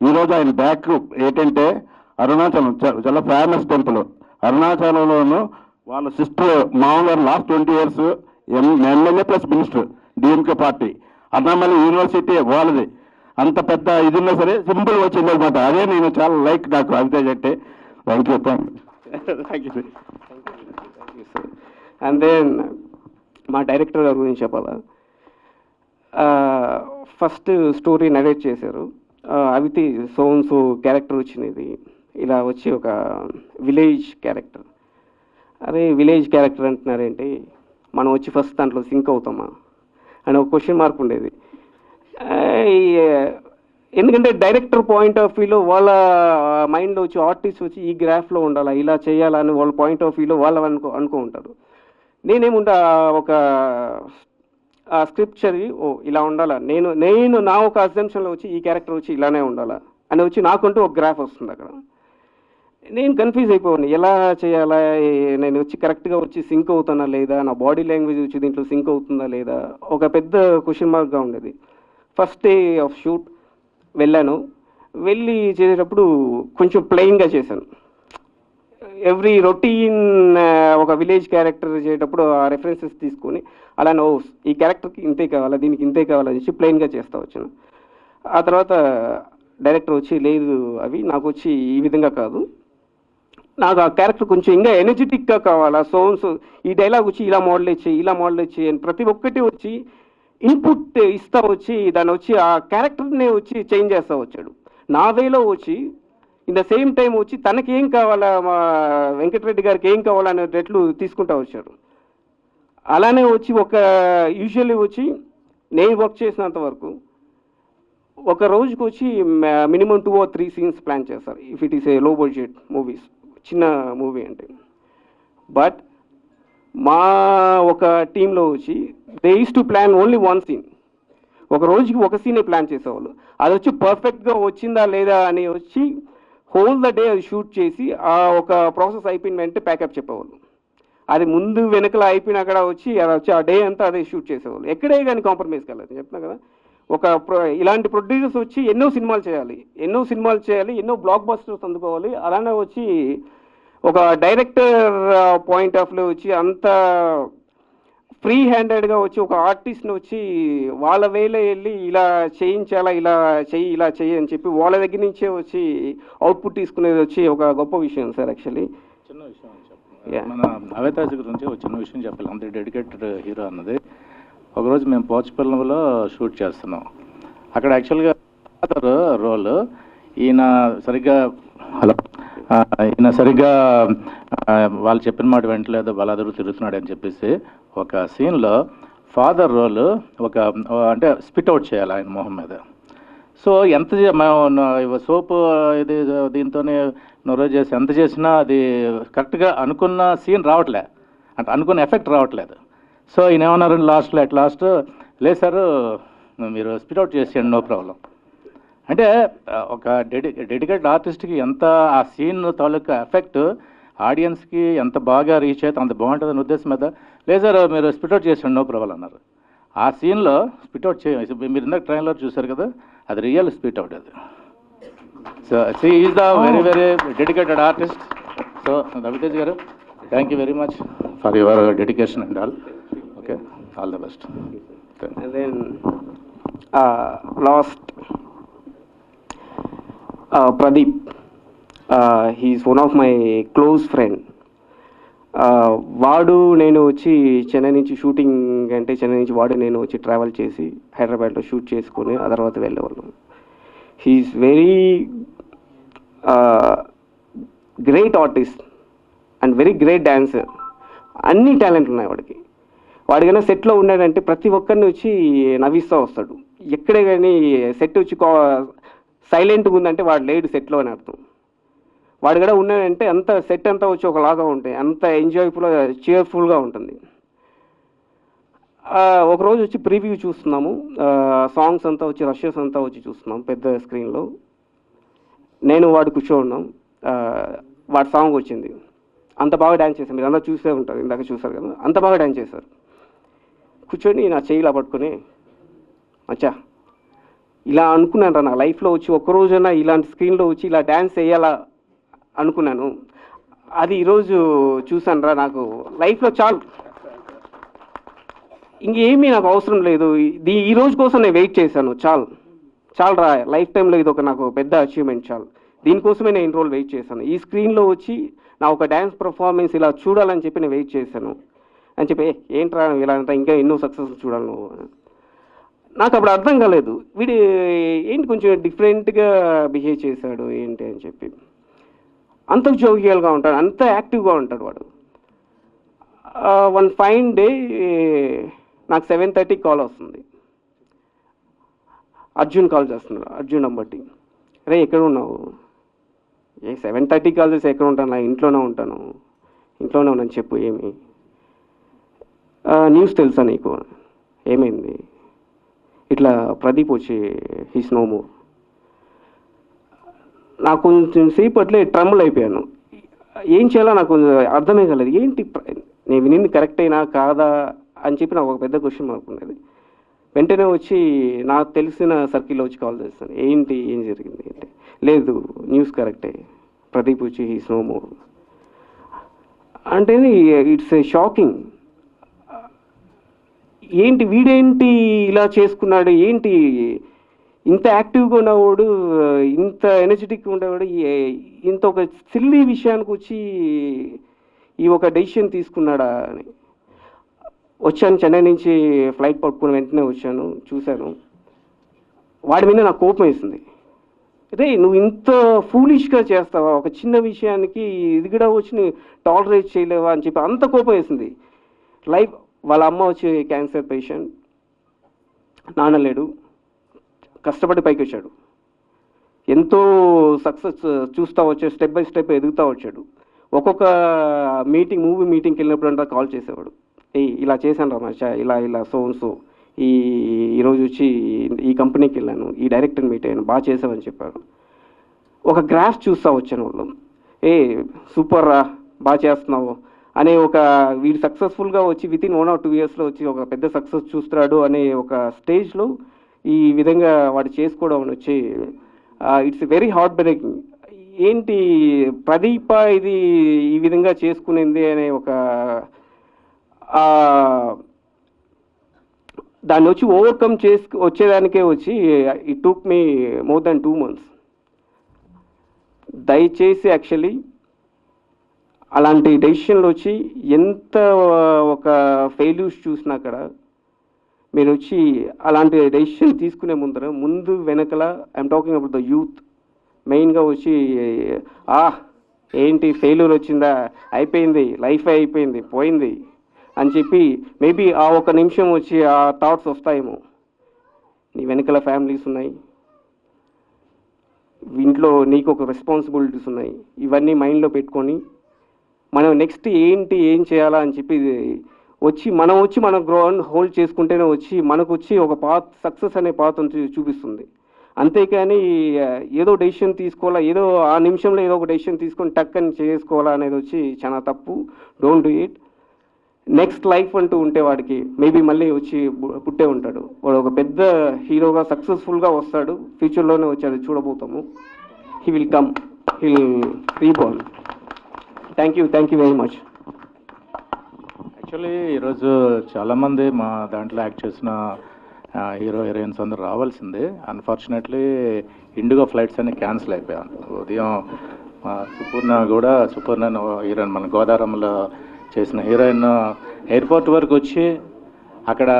ఈరోజు ఆయన బ్యాక్ ఏంటంటే అరుణాచలం చాలా ఫేమస్ టెంపుల్. అరుణాచలంలోనూ వాళ్ళ సిస్టర్ మామూలు last 20 years MLA plus minister DMK party. Annamalai university వాళ్ళది. అంత పెద్ద ఇది ఉన్నా సరే సింపుల్ వచ్చింది అనమాట. అదే నేను చాలా లైక్ నాకు అవితేజ్ అంటే. Thank you. అండ్ దెన్ మా డైరెక్టర్ గారి గురించి చెప్పాలా. ఫస్ట్ స్టోరీ నరేట్ చేశారు. అవితి సోన్స్ క్యారెక్టర్ వచ్చినది. ఇలా వచ్చి ఒక విలేజ్ క్యారెక్టర్. అరే విలేజ్ క్యారెక్టర్ అంటున్నారేంటి, మనం వచ్చి ఫస్ట్ దాంట్లో సింక్ అవుతామా అని ఒక క్వశ్చన్ మార్క్ ఉండేది. ఎందుకంటే డైరెక్టర్ పాయింట్ ఆఫ్ వ్యూలో వాళ్ళ మైండ్లో వచ్చి ఆర్టిస్ట్ వచ్చి ఈ గ్రాఫ్లో ఉండాలా, ఇలా చేయాలని వాళ్ళ పాయింట్ ఆఫ్ వ్యూలో వాళ్ళు అనుకో ఉంటారు. నేనేముంటా ఒక స్క్రిప్ట్ చదివి ఇలా ఉండాలా, నేను నా ఒక అజంప్షన్లో వచ్చి ఈ క్యారెక్టర్ వచ్చి ఇలానే ఉండాలా అని వచ్చి నాకంటూ ఒక గ్రాఫ్ వస్తుంది. అక్కడ నేను కన్ఫ్యూజ్ అయిపోయాను, ఎలా చేయాలా, నేను వచ్చి కరెక్ట్గా వచ్చి సింక్ అవుతానా లేదా, నా బాడీ లాంగ్వేజ్ వచ్చి దీంట్లో సింక్ అవుతుందా లేదా, ఒక పెద్ద క్వశ్చన్ మార్క్గా ఉండేది. ఫస్ట్ డే ఆఫ్ షూట్ వెళ్ళి చేసేటప్పుడు కొంచెం ప్లెయిన్గా చేశాను. ఎవ్రీ రొటీన్ ఒక విలేజ్ క్యారెక్టర్ చేసేటప్పుడు ఆ రెఫరెన్సెస్ తీసుకొని అలానే ఈ క్యారెక్టర్కి ఇంతే కావాలా, దీనికి ఇంతే కావాలని చెప్పి ప్లెయిన్గా చేస్తూ వచ్చాను. ఆ తర్వాత డైరెక్టర్ వచ్చి లేదు అవి నాకు వచ్చి ఈ విధంగా కాదు, నాకు ఆ క్యారెక్టర్ కొంచెం ఇంకా ఎనర్జెటిక్గా కావాలా, సో ఈ డైలాగ్ వచ్చి ఇలా మోడలేట్ చేయి అని ప్రతి ఒక్కటి వచ్చి ఇన్పుట్ ఇస్తా వచ్చి దాన్ని వచ్చి ఆ క్యారెక్టర్నే వచ్చి చేంజ్ చేస్తూ వచ్చాడు. నా వేలో వచ్చి ఇన్ ద సేమ్ టైం వచ్చి తనకి ఏం కావాలా, మా వెంకటరెడ్డి గారికి ఏం కావాలా అనే రేట్లు తీసుకుంటూ వచ్చాడు. అలానే వచ్చి ఒక యూజువల్లీ వచ్చి నేను వర్క్ చేసినంత వరకు ఒక రోజుకి వచ్చి మినిమం 2 or 3 సీన్స్ ప్లాన్ చేస్తారు if it is a low budget movies, చిన్న మూవీ అంటే. బట్ మా ఒక టీంలో వచ్చి they used to plan only 1 scene. ఒక రోజుకి ఒక సీనే ప్లాన్ చేసేవాళ్ళు. అది వచ్చి పర్ఫెక్ట్గా వచ్చిందా లేదా అని వచ్చి హోల్ ద డే అది షూట్ చేసి ఆ ఒక ప్రాసెస్ అయిపోయిన వెంటనే ప్యాకప్ చెప్పేవాళ్ళు. అది ముందు వెనకల అయిపోయిన అక్కడ వచ్చి అది వచ్చి ఆ డే అంతా అదే షూట్ చేసేవాళ్ళు. ఎక్కడే కానీ కాంప్రమైజ్ కాలేదు. చెప్తున్నా కదా, ఇలాంటి ప్రొడ్యూసర్స్ వచ్చి ఎన్నో సినిమాలు చేయాలి, ఎన్నో బ్లాక్ బస్టర్స్ అందుకోవాలి. అలానే వచ్చి ఒక డైరెక్టర్ పాయింట్ ఆఫ్ వ్యూ వచ్చి అంత ఫ్రీ హ్యాండెడ్గా వచ్చి ఒక ఆర్టిస్ట్ని వచ్చి వాళ్ళ వేలో వెళ్ళి ఇలా చేయించాలా, ఇలా చెయ్యి అని చెప్పి వాళ్ళ దగ్గర నుంచే వచ్చి అవుట్పుట్ తీసుకునేది వచ్చి ఒక గొప్ప విషయం సార్. యాక్చువల్లీ చిన్న విషయం మన అవేతాజ్ గురించి ఒక చిన్న విషయం చెప్పాలి. అంత డెడికేటెడ్ హీరో అన్నది. ఒకరోజు మేము పోచపల్లిలో షూట్ చేస్తున్నాం. అక్కడ యాక్చువల్గా రోల్ ఈయన సరిగ్గా వాళ్ళు చెప్పిన మాట వెంటలేదు, బలాదురు తిరుగుతున్నాడు అని చెప్పేసి ఒక సీన్లో ఫాదర్ రోల్ అంటే స్పిట్ అవుట్ చేయాలి ఆయన మొహం మీద. సో ఎంత సోపు ఇది దీంతోనే నొర చేసి ఎంత చేసినా అది కరెక్ట్గా అనుకున్న సీన్ రావట్లే, అంటే అనుకున్న ఎఫెక్ట్ రావట్లేదు. సో ఈయన ఏమన్నారు లాస్ట్ లేదు సార్ మీరు స్పిట్ అవుట్ చేసేయండి, నో ప్రాబ్లం. అంటే ఒక డెడికేటెడ్ ఆర్టిస్ట్కి ఎంత ఆ సీన్ తాలూకా ఎఫెక్ట్ ఆడియన్స్కి ఎంత బాగా రీచ్ అయితే అంత బాగుంటుందని ఉద్దేశం మీద లేదు సార్ మీరు స్పిట్ అవుట్ చేసేయండి, నో ప్రాబ్లం అన్నారు. ఆ సీన్లో స్పిట్ అవుట్ మీరు ఇందాక ట్రైన్లో చూశారు కదా, అది రియల్ స్పిట్ అవుట్ అది. So is the very very dedicated artist. So Raviteja garu, thank you very much for your dedication and all. Okay, all the best. And then last Pradeep, he's one of my close friend. వాడు నేను వచ్చి చెన్నై నుంచి shooting అంటే చెన్నై నుంచి వాడు నేను వచ్చి travel చేసి హైదరాబాద్లో షూట్ చేసుకొని ఆ తర్వాత వెళ్ళేవాళ్ళం. He's very great artist and very great dancer. అన్ని టాలెంట్ ఉన్నాయి వాడికి. వాడికైనా సెట్లో ఉన్నాడంటే ప్రతి ఒక్కరిని వచ్చి నవ్విస్తూ వస్తాడు. ఎక్కడే కానీ సెట్ వచ్చి సైలెంట్గా ఉందంటే వాడు లేడు సెట్లో అని అర్థం. వాడు కూడా ఉన్నాడంటే అంత సెట్ అంతా వచ్చి ఒకలాగా ఉంటాయి, అంత cheerfulగా ఉంటుంది. ఒకరోజు వచ్చి ప్రీవ్యూ చూస్తున్నాము, సాంగ్స్ అంతా వచ్చి రషెస్ అంతా వచ్చి చూస్తున్నాం పెద్ద స్క్రీన్లో. నేను వాడు కూర్చోన్నాం, వాడి సాంగ్ వచ్చింది. అంత బాగా డ్యాన్స్ చేశారు, మీరు అందరూ చూసే ఉంటారు, ఇందాక చూసారు కదా, అంత బాగా డ్యాన్స్ చేశారు. కూర్చొని నా చేయిలా పట్టుకొని అచ్చా ఇలా అనుకున్నాను రా, నా లైఫ్లో వచ్చి ఒక్కరోజైనా ఇలాంటి స్క్రీన్లో వచ్చి ఇలా డ్యాన్స్ వేయాలా అనుకున్నాను. అది ఈరోజు చూసాను రా, నాకు లైఫ్లో ఇంకేమీ నాకు అవసరం లేదు, ఈ రోజు కోసం నేను వెయిట్ చేశాను, చాలు రా, లైఫ్ టైంలో ఇది ఒక నాకు పెద్ద అచీవ్మెంట్, దీనికోసమే నేను ఇన్ని రోజులు వెయిట్ చేశాను. ఈ స్క్రీన్లో వచ్చి నా ఒక డ్యాన్స్ పర్ఫార్మెన్స్ ఇలా చూడాలని చెప్పి నేను వెయిట్ చేశాను అని చెప్పి, ఏంట్రా ఇలా అంతా ఇంకా ఎన్నో సక్సెస్ చూడాలి నువ్వు. నాకు అప్పుడు అర్థం కాలేదు, వీడు ఏంటి కొంచెం డిఫరెంట్గా బిహేవ్ చేశాడు ఏంటి అని చెప్పి. అంత జోవియల్గా ఉంటాడు, అంత యాక్టివ్గా ఉంటాడు వాడు. వన్ ఫైన్ డే నాకు 7:30 కాల్ వస్తుంది. అర్జున్ కాల్ చేస్తున్నాడు, అర్జున్ నంబర్టి. రే ఎక్కడ ఉన్నావు? 7:30 కాల్ చేసి ఎక్కడ ఉంటాను? ఇంట్లోనే ఉంటాను. ఇంట్లోనే ఉన్నాను, చెప్పు ఏమి? న్యూస్ తెలుసా నీకు? ఏమైంది? ఇట్లా ప్రదీప్ వచ్చి హీస్ నో మోర్. నాకు కొంచెం సేపు అట్లే ట్రమ్బుల్ అయిపోయాను. ఏం చేయాలో నాకు అర్థమే కాలేదు. ఏంటి నేను వినింది కరెక్ట్ అయినా కాదా అని చెప్పి నాకు ఒక పెద్ద క్వశ్చన్ మార్క్ ఉండేది. వెంటనే వచ్చి నాకు తెలిసిన సర్కిల్లో వచ్చి కాల్ చేస్తాను. ఏంటి, ఏం జరిగింది అంటే, లేదు న్యూస్ కరెక్టే, ప్రదీప్ వచ్చి హీస్ నో మోర్ అంటే ఇట్స్ ఏ షాకింగ్. ఏంటి వీడేంటి ఇలా చేసుకున్నాడు, ఏంటి ఇంత యాక్టివ్గా ఉన్నవాడు, ఇంత ఎనర్జెటిక్గా ఉండేవాడు ఇంత ఒక సిల్లీ విషయానికి వచ్చి ఈ ఒక డెసిషన్ తీసుకున్నాడా అని. వచ్చాను, చెన్నై నుంచి ఫ్లైట్ పట్టుకుని వెంటనే వచ్చాను, చూశాను. వాడి మీద నాకు కోపం వేసింది. అదే నువ్వు ఇంత ఫూలిష్గా చేస్తావా, ఒక చిన్న విషయానికి ఇది కూడా వచ్చి నువ్వు టాలరేట్ చేయలేవా అని చెప్పి అంత కోపం వేసింది. లైఫ్ వాళ్ళ అమ్మ వచ్చి క్యాన్సర్ పేషెంట్, నాన్న లేడు, కష్టపడి పైకి వచ్చాడు. ఎంతో సక్సెస్ చూస్తూ వచ్చాడు, స్టెప్ బై స్టెప్ ఎదుగుతూ వచ్చాడు. ఒక్కొక్క మూవీ మీటింగ్కి వెళ్ళినప్పుడు అంతా కాల్ చేసేవాడు. ఇలా చేశాను రమేష్, ఇలా సో ఈరోజు వచ్చి ఈ కంపెనీకి వెళ్ళాను, ఈ డైరెక్టర్ని మీట్ అయ్యాను, బాగా చేసావని చెప్పారు. ఒక గ్రాఫ్ చూస్తూ వచ్చాను వాళ్ళు, సూపర్ రా, బాగా చేస్తున్నావు అనే ఒక వీడు సక్సెస్ఫుల్గా వచ్చి వితిన్ 1 or 2 yearsలో వచ్చి ఒక పెద్ద సక్సెస్ చూస్తున్నాడు అనే ఒక స్టేజ్లో ఈ విధంగా వాడు చేసుకోవడం వచ్చి ఇట్స్ వెరీ హార్ట్ బ్రేకింగ్. ఏంటి ప్రదీప ఇది ఈ విధంగా చేసుకునేది అనే ఒక దాన్ని వచ్చి ఓవర్కమ్ వచ్చేదానికే వచ్చి it took me more than 2 months. దయచేసి యాక్చువల్లీ అలాంటి డెసిషన్లు వచ్చి ఎంత ఒక ఫెయిల్యూర్స్ చూసినా అక్కడ మీరు వచ్చి అలాంటి డెసిషన్ తీసుకునే ముందు వెనకల I'm talking about the youth మెయిన్గా వచ్చి ఏంటి ఫెయిల్యూర్ వచ్చిందా, అయిపోయింది, లైఫ్ అయిపోయింది, పోయింది అని చెప్పి మేబీ ఆ ఒక నిమిషం వచ్చి ఆ థాట్స్ వస్తాయేమో. నీ వెనకల ఫ్యామిలీస్ ఉన్నాయి, ఇంట్లో నీకు ఒక రెస్పాన్సిబిలిటీస్ ఉన్నాయి, ఇవన్నీ మైండ్లో పెట్టుకొని మనం నెక్స్ట్ ఏం చేయాలా అని చెప్పి మన గ్రౌండ్ హోల్డ్ చేసుకుంటేనే వచ్చి మనకు వచ్చి ఒక పాత్ సక్సెస్ అనే పాత్ చూపిస్తుంది. అంతేకాని ఏదో డెసిషన్ తీసుకోవాలా, ఏదో ఆ నిమిషంలో ఏదో ఒక డెసిషన్ తీసుకొని టక్ అని చేసుకోవాలా అనేది వచ్చి చాలా తప్పు. Don't do it. Next life అంటూ ఉంటే వాడికి మేబీ మళ్ళీ వచ్చి పుట్టే ఉంటాడు, వాడు ఒక పెద్ద హీరోగా సక్సెస్ఫుల్గా వస్తాడు, ఫ్యూచర్లోనే వచ్చి అది చూడబోతాము. He will come, he will reborn. Thank you very much. Actually ఈరోజు చాలామంది మా దాంట్లో యాక్ట్ చేసిన హీరోయిన్స్ అందరూ రావాల్సిందే. అన్ఫార్చునేట్లీ ఇండిగో ఫ్లైట్స్ అన్ని క్యాన్సిల్ అయిపోయాను. ఉదయం సుపర్ణ హీరోయిన్ మన గోదావరంలో చేసిన హీరోయిన్ ఎయిర్పోర్ట్ వరకు వచ్చి అక్కడ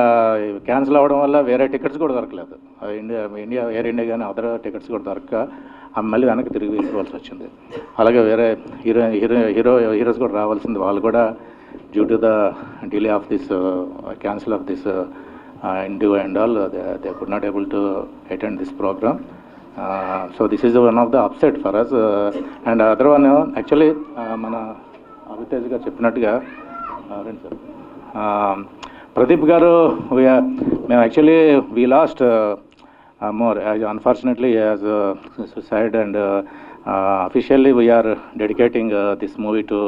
క్యాన్సిల్ అవ్వడం వల్ల వేరే టికెట్స్ కూడా దొరకలేదు. ఇండియా ఎయిర్ ఇండియా కానీ అదర్ టికెట్స్ కూడా దొరక్క మళ్ళీ వెనక్కి తిరిగి వెళ్ళవలసి వచ్చింది. అలాగే వేరే హీరోస్ కూడా రావాల్సింది, వాళ్ళు కూడా due to the delay of this cancel of this Indigo and all, they could not able to attend this program. So this is one of the upset for us. And other one actually మన అభితేజ్ గారు చెప్పినట్టుగా ప్రదీప్ గారు మేము actually we last more unfortunately as suicide, and officially we are dedicating this movie to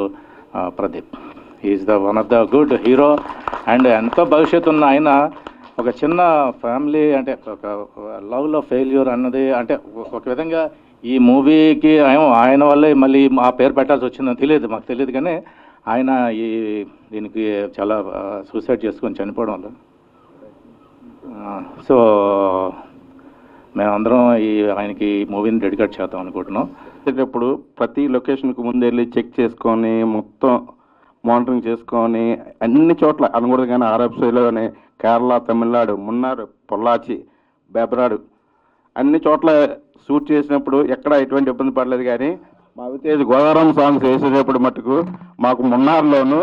Pradeep. He is the one of the good hero, and ఎంతో భవిష్యత్తు ఉన్న ఆయన ఒక చిన్న ఫ్యామిలీ అంటే ఒక లవ్లో ఫెయిల్యూర్ అన్నది అంటే ఒక విధంగా ఈ మూవీకి ఆయన వల్లే మళ్ళీ ఆ పేరు పెట్టాల్సి వచ్చిందని తెలియదు, మాకు తెలియదు. కానీ ఆయన దీనికి చాలా సూసైడ్ చేసుకొని చనిపోవడం వల్ల సో మేమందరం ఆయనకి మూవీని డెడికేట్ చేద్దాం అనుకుంటున్నాం. వచ్చేటప్పుడు ప్రతి లొకేషన్కి ముందు వెళ్ళి చెక్ చేసుకొని మొత్తం మానిటరింగ్ చేసుకొని అన్ని చోట్ల అనకూడదు కానీ ఆర్ఎఫ్సీలోనే కేరళ, తమిళనాడు, మున్నార్, పొల్లాచి, బెబ్రాడు అన్ని చోట్ల షూట్ చేసినప్పుడు ఎక్కడ ఎటువంటి ఇబ్బంది పడలేదు. కానీ మా వితేజ్ గోదావరం సాంగ్స్ వేసేటప్పుడు మటుకు మాకు మున్నార్లోను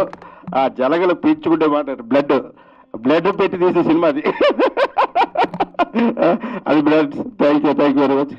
ఆ జలగలు పీల్చుకుంటే మాట బ్లడ్ పెట్టి తీసే సినిమా అది blood. Thank you very much.